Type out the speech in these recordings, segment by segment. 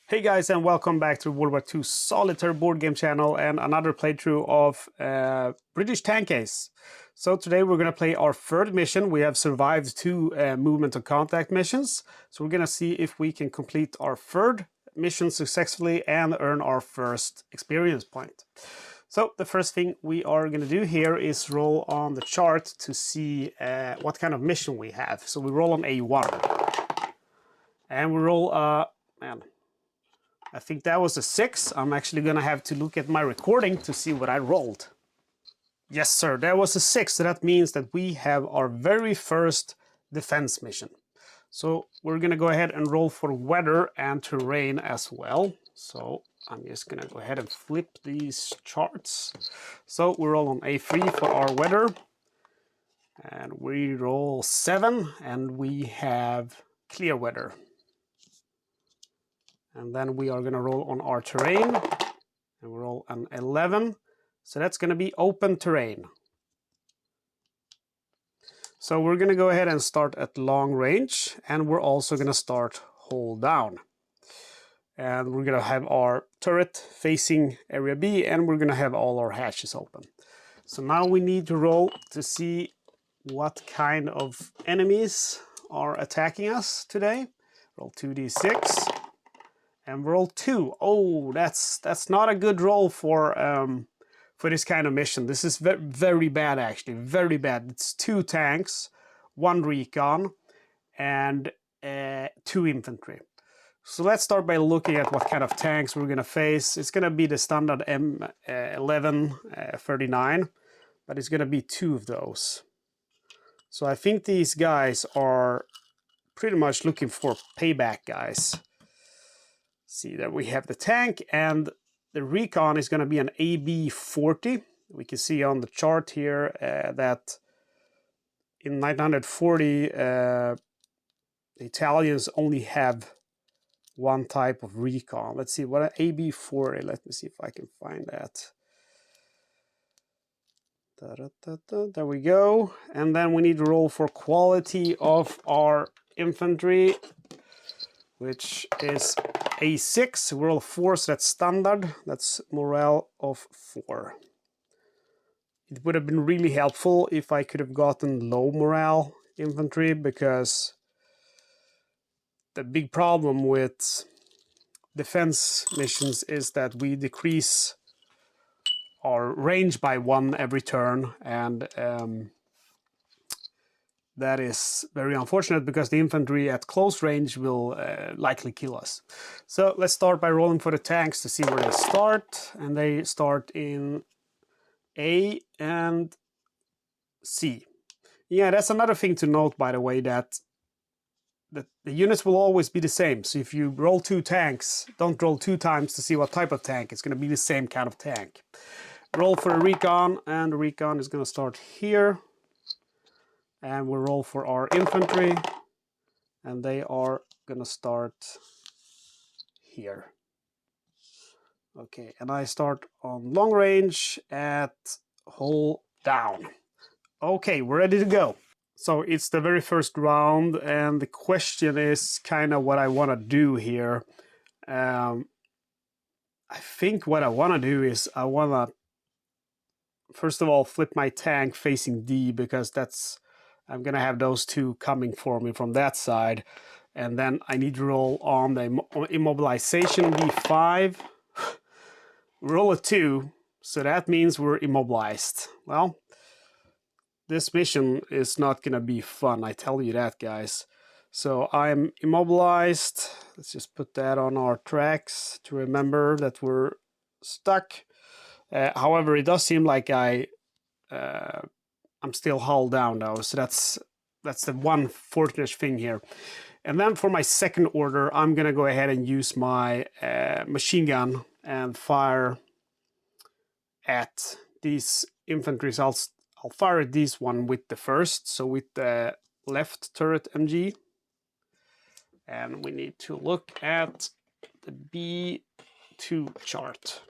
Hey guys, and welcome back to World War II Solitaire board game channel and another playthrough of British Tank Ace. So today we're going to play our third mission. We have survived two movement and contact missions. So we're going to see if we can complete our third mission successfully and earn our first experience point. So the first thing we are going to do here is roll on the chart to see what kind of mission we have. So we roll on A1. And we roll, I think that was a 6. I'm actually going to have to look at my recording to see what I rolled. Yes, sir, that was a 6. So that means that we have our very first defense mission. So we're going to go ahead and roll for weather and terrain as well. So I'm just going to go ahead and flip these charts. So we roll on A3 for our weather. And we roll 7 and we have clear weather. And then we are going to roll on our terrain, and we roll an 11. So that's going to be open terrain. So we're going to go ahead and start at long range, and we're also going to start hold down. And we're going to have our turret facing area B, and we're going to have all our hatches open. So now we need to roll to see what kind of enemies are attacking us today. Roll 2d6. And roll 2. Oh, that's not a good roll for this kind of mission. This is very bad, actually. Very bad. It's 2 tanks, 1 recon, and 2 infantry. So let's start by looking at what kind of tanks we're going to face. It's going to be the standard M11 39, but it's going to be 2 of those. So I think these guys are pretty much looking for payback guys. See that we have the tank, and the recon is going to be an AB40. We can see on the chart here that in 1940 the Italians only have one type of recon. Let's see what an AB40. Let me see if I can find that. There we go. And then we need to roll for quality of our infantry, which is A6, we roll 4, so that's standard. That's morale of 4. It would have been really helpful if I could have gotten low morale infantry, because the big problem with defense missions is that we decrease our range by 1 every turn, and that is very unfortunate because the infantry at close range will likely kill us. So let's start by rolling for the tanks to see where they start. And they start in A and C. Yeah, that's another thing to note, by the way, that the units will always be the same. So if you roll 2 tanks, don't roll 2 times to see what type of tank. It's going to be the same kind of tank. Roll for a recon, and the recon is going to start here. And we'll roll for our infantry, and they are going to start here. Okay, and I start on long range at hold down. Okay, we're ready to go. So it's the very first round, and the question is kind of what I want to do here. I think what I want to do is I want to, first of all, flip my tank facing D, because I'm going to have those 2 coming for me from that side. And then I need to roll on the immobilization D5. Roll a 2, so that means we're immobilized. Well, this mission is not going to be fun, I tell you that, guys. So I'm immobilized. Let's just put that on our tracks to remember that we're stuck. However, it does seem like I'm still hull down though, so that's the one fortunate thing here. And then for my second order, I'm gonna go ahead and use my machine gun and fire at these infantries. I'll fire at this one with the first, so with the left turret MG. And we need to look at the B2 chart.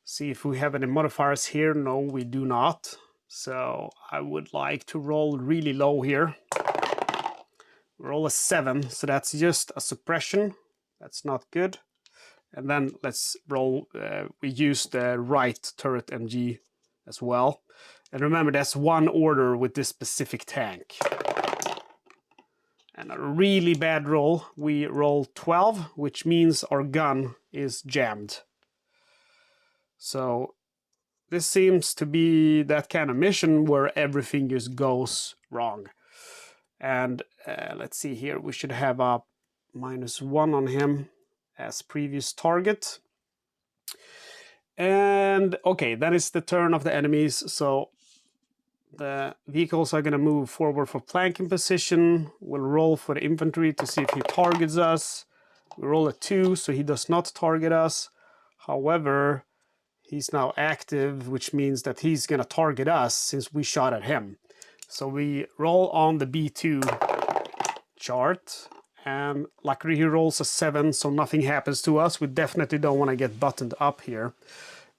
See if we have any modifiers here. No, we do not. So I would like to roll really low here. Roll a 7, so that's just a suppression. That's not good. And then let's roll, we use the right turret MG as well. And remember, that's one order with this specific tank. And a really bad roll, we roll 12, which means our gun is jammed. So this seems to be that kind of mission where everything just goes wrong. And let's see here, we should have a -1 on him as previous target. And okay, that is the turn of the enemies. So the vehicles are going to move forward for flanking position. We'll roll for the infantry to see if he targets us. We roll a 2, so he does not target us. However, he's now active, which means that he's going to target us since we shot at him. So we roll on the B2 chart, and luckily he rolls a 7, so nothing happens to us. We definitely don't want to get buttoned up here.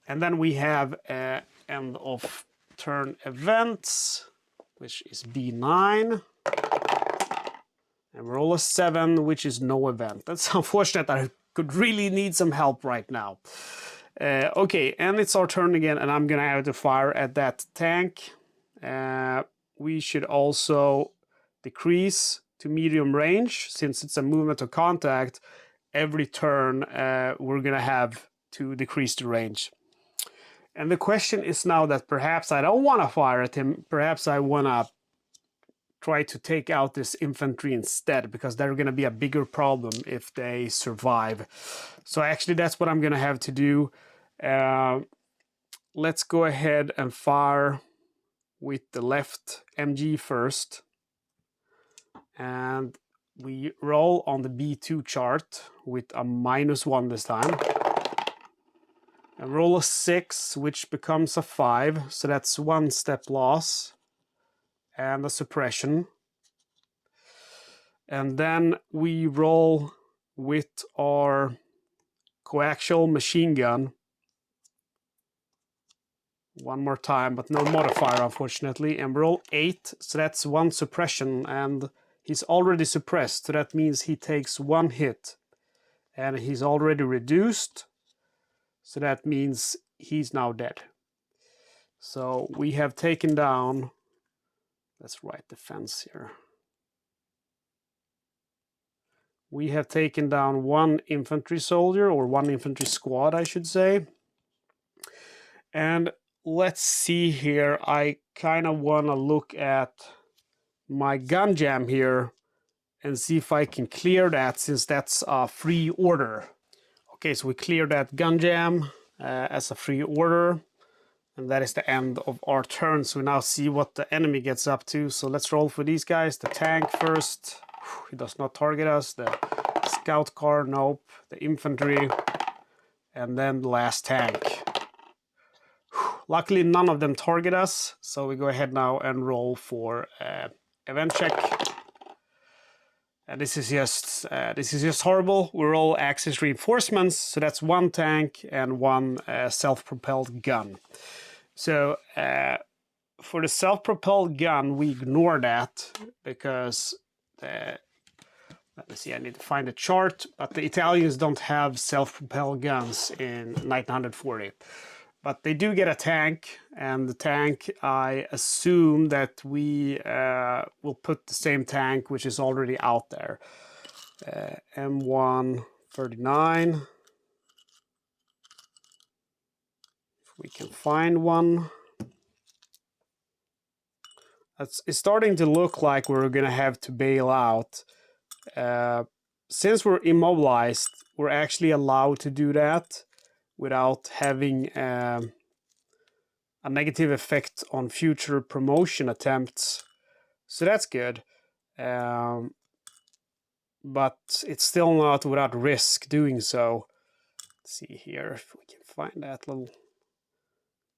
And then we have end of turn events, which is B9. And roll a 7, which is no event. That's unfortunate. I could really need some help right now. Okay, and it's our turn again, and I'm gonna have to fire at that tank. We should also decrease to medium range, since it's a movement of contact. Every turn, we're gonna have to decrease the range. And the question is now that perhaps I don't want to fire at him. Perhaps I want to try to take out this infantry instead, because they're going to be a bigger problem if they survive. So actually that's what I'm going to have to do. Let's go ahead and fire with the left MG first. And we roll on the B2 chart with a -1 this time. And roll a 6, which becomes a 5, so that's 1 step loss and a suppression. And then we roll with our coaxial machine gun one more time, but no modifier unfortunately, and roll 8, so that's 1 suppression, and he's already suppressed, so that means he takes 1 hit, and he's already reduced. So that means he's now dead. So we have taken down, let's write defense here. We have taken down 1 infantry soldier, or 1 infantry squad, I should say. And let's see here, I kind of want to look at my gun jam here and see if I can clear that, since that's a free order. Okay, so we clear that gun jam as a free order, and that is the end of our turn. So we now see what the enemy gets up to. So let's roll for these guys. The tank first, he does not target us. The scout car, nope. The infantry, and then the last tank. Luckily none of them target us, so we go ahead now and roll for event check. And this is just horrible. We roll axis reinforcements, so that's 1 tank and 1 self-propelled gun. So for the self-propelled gun, we ignore that because let me see, I need to find a chart, but the Italians don't have self-propelled guns in 1940. But they do get a tank, and the tank, I assume that we will put the same tank, which is already out there. M139. If we can find one. It's starting to look like we're going to have to bail out. Since we're immobilized, we're actually allowed to do that without having a negative effect on future promotion attempts. So that's good. But it's still not without risk doing so. Let's see here if we can find that little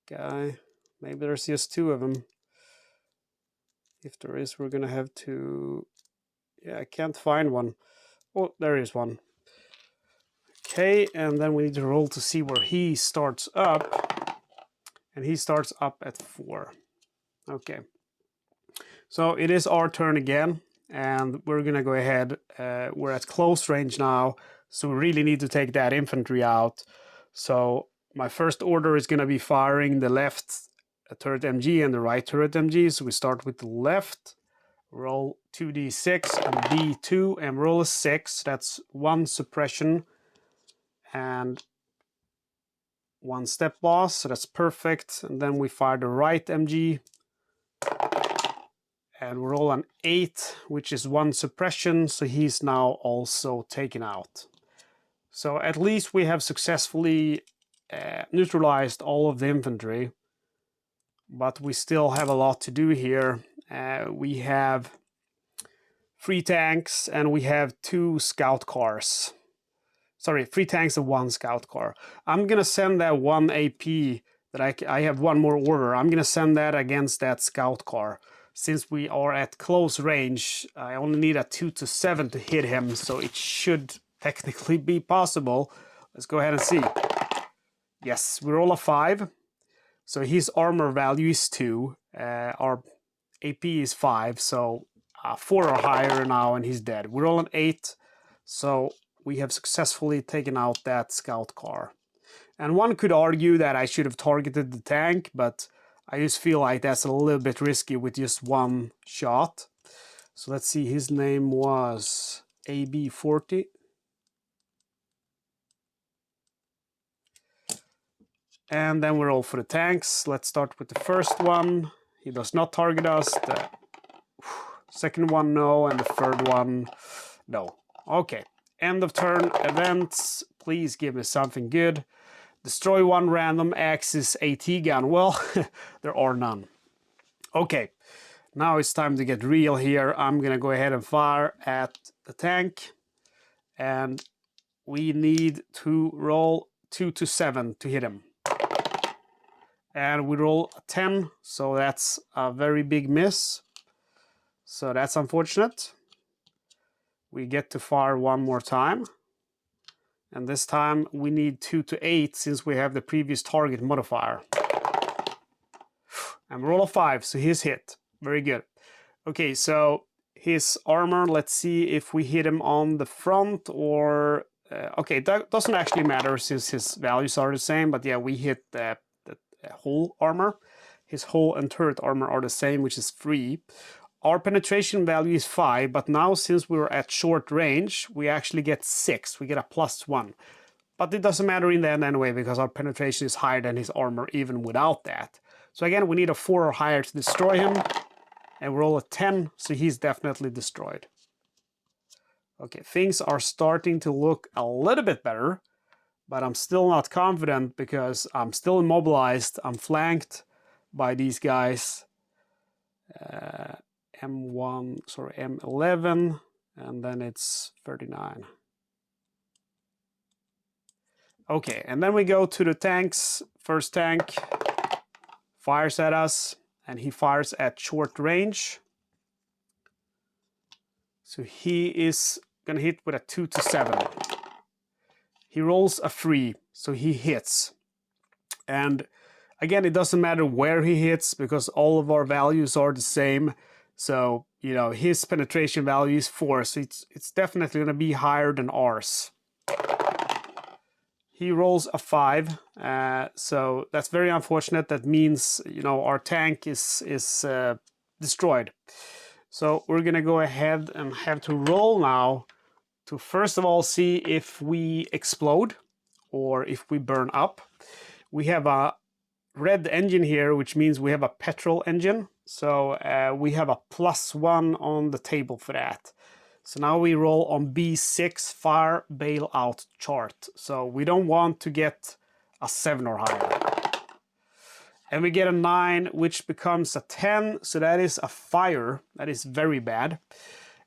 guy. Maybe there's just 2 of them. If there is, we're gonna have to... Yeah, I can't find one. Oh, there is one. Okay, and then we need to roll to see where he starts up. And he starts up at 4. Okay. So it is our turn again, and we're gonna go ahead. We're at close range now, So we really need to take that infantry out. So my first order is going to be firing the left turret MG and the right turret MG. So we start with the left, roll 2d6 and d2 and roll a 6. That's 1 suppression and 1 step loss, so that's perfect. And then we fire the right MG and we roll an 8, which is 1 suppression, so he's now also taken out. So at least we have successfully neutralized all of the infantry, but we still have a lot to do here. We have 3 tanks and we have 2 scout cars. Sorry, 3 tanks and 1 scout car. I'm gonna send that 1 AP that I have 1 more order. I'm gonna send that against that scout car. Since we are at close range, I only need a 2 to 7 to hit him, so it should technically be possible. Let's go ahead and see. Yes, we roll a 5. So his armor value is 2. Our AP is 5, so 4 or higher now and he's dead. We roll an 8, so we have successfully taken out that scout car. And one could argue that I should have targeted the tank, but I just feel like that's a little bit risky with just 1 shot. So let's see, his name was AB40. And then we're all for the tanks. Let's start with the first one. He does not target us. The second one, no. And the third one, no. Okay. End of turn events. Please give me something good. Destroy 1 random Axis AT gun. Well, there are none. Okay, now it's time to get real here. I'm gonna go ahead and fire at the tank. And we need to roll 2 to 7 to hit him. And we roll a 10, so that's a very big miss. So that's unfortunate. We get to fire 1 more time. And this time we need 2 to 8 since we have the previous target modifier. And roll a 5, so he's hit. Very good. Okay, so his armor, let's see if we hit him on the front or... okay, that doesn't actually matter since his values are the same, but yeah, we hit the whole armor. His hull and turret armor are the same, which is 3. Our penetration value is 5, but now since we're at short range, we actually get 6. We get a +1. But it doesn't matter in the end anyway, because our penetration is higher than his armor even without that. So again, we need a 4 or higher to destroy him. And we roll a 10, so he's definitely destroyed. Okay, things are starting to look a little bit better. But I'm still not confident because I'm still immobilized. I'm flanked by these guys. M11, and then it's 39. Okay, and then we go to the tanks. First tank fires at us, and he fires at short range. So he is gonna hit with a 2 to 7. He rolls a 3, so he hits. And again, it doesn't matter where he hits because all of our values are the same. So, you know, his penetration value is 4, so it's definitely going to be higher than ours. He rolls a 5, so that's very unfortunate. That means, you know, our tank is destroyed. So we're going to go ahead and have to roll now to first of all see if we explode or if we burn up. We have a red engine here, which means we have a petrol engine. So we have a +1 on the table for that. So now we roll on B6 fire bailout chart. So we don't want to get a 7 or higher. And we get a 9, which becomes a 10. So that is a fire. That is very bad.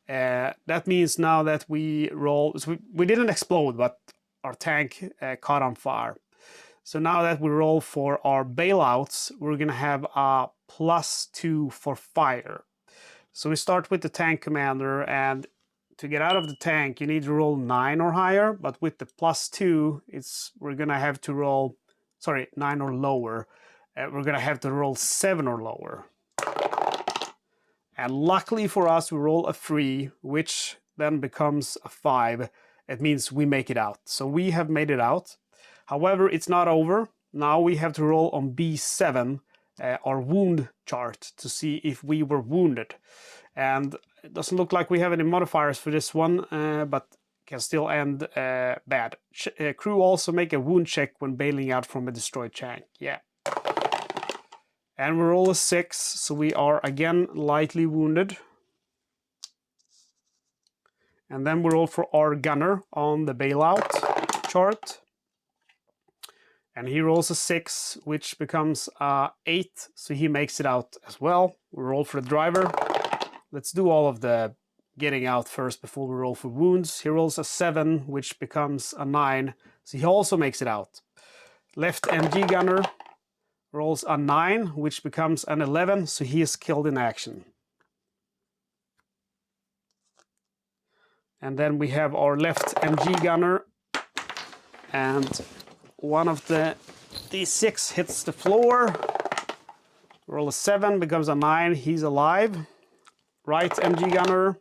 That means now that we roll, so we didn't explode, but our tank caught on fire. So now that we roll for our bailouts, we're gonna have a +2 for fire. So we start with the tank commander, and to get out of the tank, you need to roll 9 or higher, but with the +2, we're gonna have to roll, 9 or lower. We're gonna have to roll 7 or lower. And luckily for us, we roll a 3, which then becomes a 5. it means we make it out. So we have made it out. However, it's not over. Now we have to roll on B7, our wound chart, to see if we were wounded. And it doesn't look like we have any modifiers for this one, but can still end bad. Crew also make a wound check when bailing out from a destroyed tank. Yeah. And we roll a 6, so we are again lightly wounded. And then we roll for our gunner on the bailout chart. And he rolls a 6, which becomes 8, so he makes it out as well. We roll for the driver. Let's do all of the getting out first before we roll for wounds. He rolls a 7, which becomes a 9, so he also makes it out. Left MG gunner rolls a 9, which becomes an 11, so he is killed in action. And then we have our left MG gunner, and one of the D6 hits the floor. Roll a 7, becomes a 9, he's alive. Right MG gunner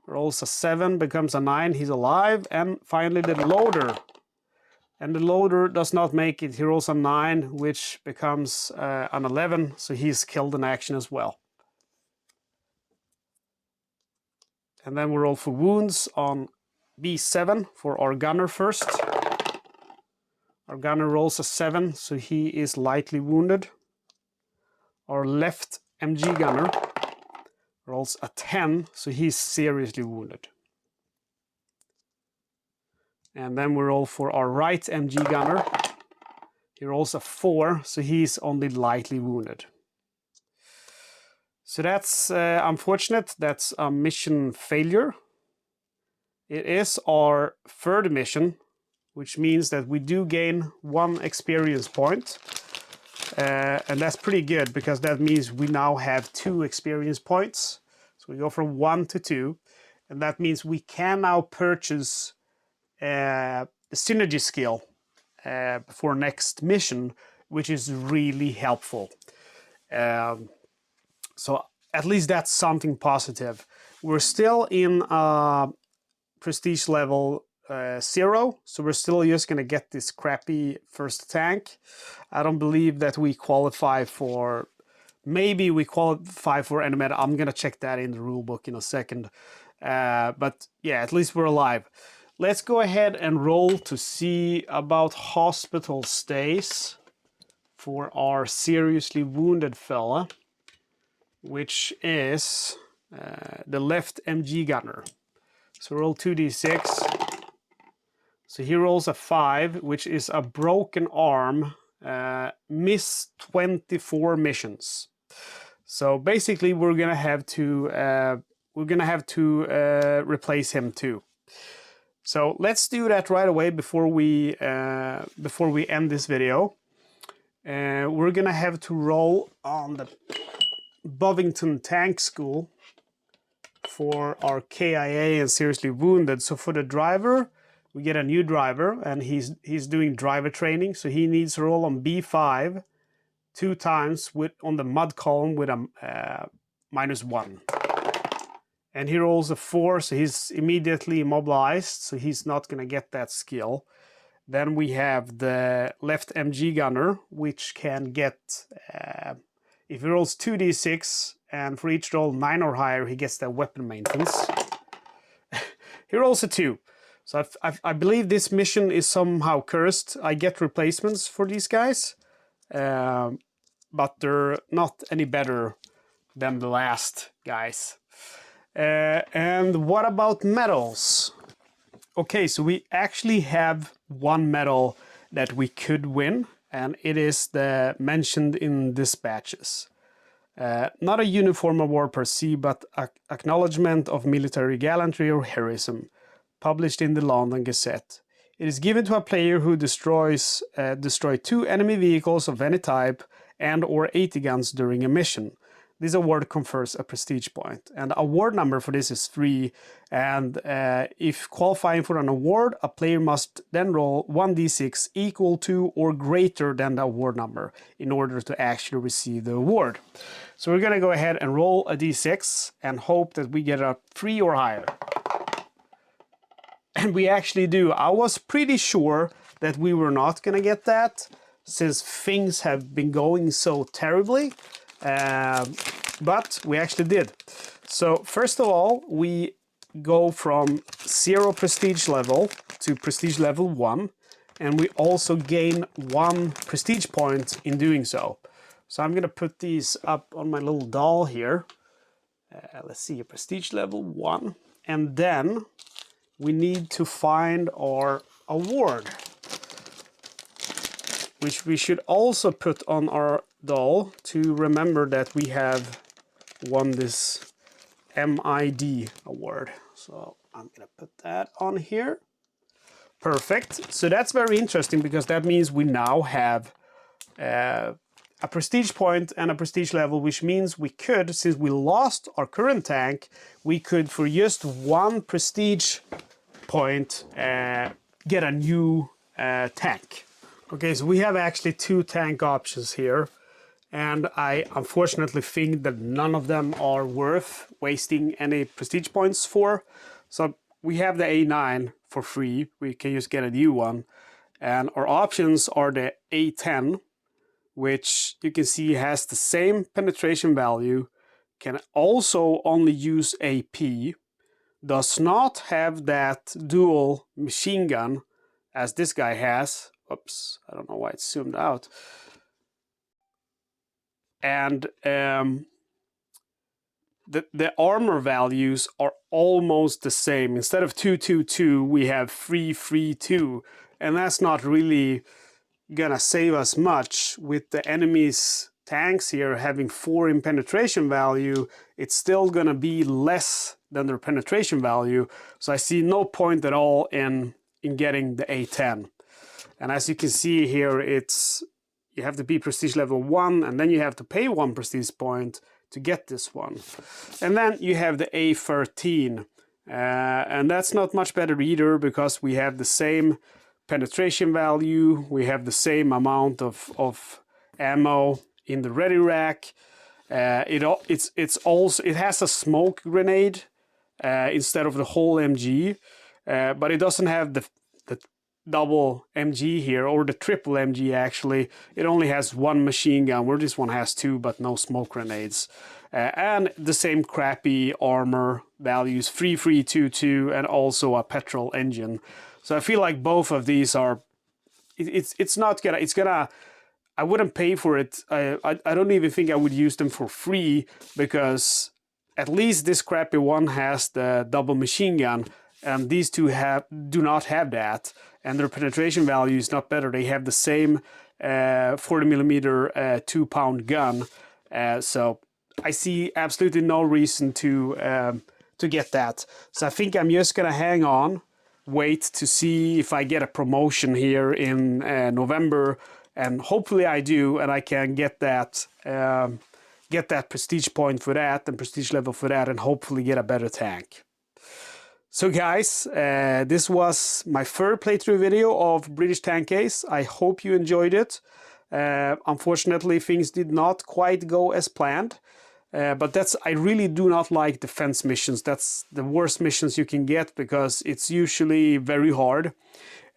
rolls a 7, becomes a 9, he's alive. And finally the loader. And the loader does not make it, he rolls a 9, which becomes an 11, so he's killed in action as well. And then we roll for wounds on B7 for our gunner first. Our gunner rolls a 7, so he is lightly wounded. Our left MG gunner rolls a 10, so he's seriously wounded. And then we roll for our right MG gunner. He rolls a 4, so he's only lightly wounded. So that's unfortunate. That's a mission failure. It is our third mission, which means that we do gain 1 experience point. And that's pretty good, because that means we now have 2 experience points. So we go from 1 to 2, and that means we can now purchase the synergy skill for next mission, which is really helpful. So at least that's something positive. We're still in prestige level 0, so we're still just gonna get this crappy first tank. I don't believe that we qualify for, maybe we qualify for Animeta. I'm gonna check that in the rulebook in a second. But yeah, at least we're alive. Let's go ahead and roll to see about hospital stays for our seriously wounded fella, which is the left MG gunner. So roll 2d6. So he rolls a 5, which is a broken arm, miss 24 missions. So basically, we're gonna have to replace him too. So let's do that right away before we end this video. We're gonna have to roll on the Bovington Tank School for our KIA and seriously wounded. So for the driver, we get a new driver, and he's doing driver training, so he needs to roll on B5 2 times on the mud column with a -1. And he rolls a 4, so he's immediately immobilized, so he's not gonna get that skill. Then we have the left MG gunner, which can get, if he rolls 2d6, and for each roll 9 or higher, he gets the weapon maintenance. He rolls a 2. So I believe this mission is somehow cursed. I get replacements for these guys, but they're not any better than the last guys. And what about medals? Okay, so we actually have 1 medal that we could win, and it is the mentioned in dispatches. Not a uniform award per se, but acknowledgement of military gallantry or heroism, published in the London Gazette. It is given to a player who destroy 2 enemy vehicles of any type and or 80 guns during a mission. This award confers a prestige point. And the award number for this is 3. And if qualifying for an award, a player must then roll 1d6 equal to or greater than the award number in order to actually receive the award. So we're gonna go ahead and roll a d6 and hope that we get a 3 or higher. And we actually do. I was pretty sure that we were not gonna get that, since things have been going so terribly, but we actually did. So first of all, we go from 0 prestige level to prestige level 1, and we also gain 1 prestige point in doing so. So I'm gonna put these up on my little doll here. Let's see, prestige level 1, and then we need to find our award, which we should also put on our doll to remember that we have won this MID award. So I'm gonna put that on here. Perfect. So that's very interesting, because that means we now have a prestige point and a prestige level, which means we could, since we lost our current tank, we could, for just 1 prestige point, get a new tank. Okay, so we have actually 2 tank options here, and I unfortunately think that none of them are worth wasting any prestige points for. So we have the A9 for free, we can just get a new one, and our options are the A10, which you can see has the same penetration value, can also only use AP, does not have that dual machine gun as this guy has. Oops, I don't know why it's zoomed out. And the armor values are almost the same. Instead of 222, we have 332, and that's not really gonna save us much. With the enemy's tanks here having 4 in penetration value, it's still gonna be less than their penetration value, so I see no point at all in getting the A10. And as you can see here, it's, you have to be prestige level 1, and then you have to pay 1 prestige point to get this one. And then you have the A13, and that's not much better either, because we have the same penetration value, we have the same amount of ammo in the ready rack. It has a smoke grenade instead of the whole MG, but it doesn't have the double MG here, or the triple MG actually. It only has 1 machine gun, where this one has 2, but no smoke grenades. And the same crappy armor values, 3322, and also a petrol engine. So I feel like both of these are, it's gonna, I wouldn't pay for it. I don't even think I would use them for free, because at least this crappy one has the double machine gun, and these two do not have that, and their penetration value is not better. They have the same 40mm 2-pound gun, so I see absolutely no reason to get that. So I think I'm just gonna hang on, wait to see if I get a promotion here in November, and hopefully I do, and I can get that prestige point for that and prestige level for that, and hopefully get a better tank. So guys, this was my 3rd playthrough video of British Tank Ace. I hope you enjoyed it. Unfortunately, things did not quite go as planned. But I really do not like defense missions. That's the worst missions you can get, because it's usually very hard.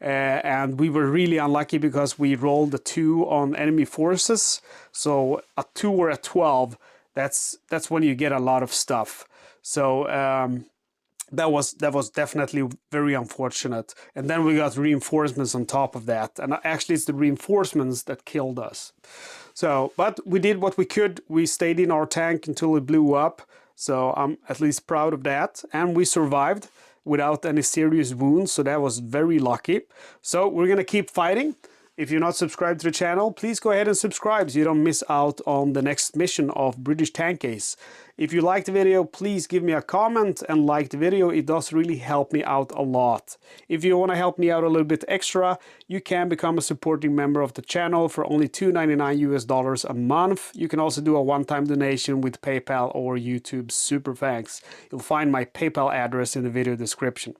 And we were really unlucky, because we rolled a 2 on enemy forces. So a 2 or a 12, that's when you get a lot of stuff. So that was definitely very unfortunate. And then we got reinforcements on top of that. And actually it's the reinforcements that killed us. So, but we did what we could. We stayed in our tank until it blew up. So I'm at least proud of that. And we survived without any serious wounds. So that was very lucky. So we're going to keep fighting. If you're not subscribed to the channel, please go ahead and subscribe so you don't miss out on the next mission of British Tank Ace. If you liked the video, please give me a comment and like the video. It does really help me out a lot. If you want to help me out a little bit extra, you can become a supporting member of the channel for only $2.99 US a month. You can also do a one-time donation with PayPal or YouTube Super Thanks. You'll find my PayPal address in the video description.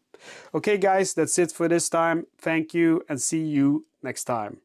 Okay guys, that's it for this time. Thank you, and see you next time.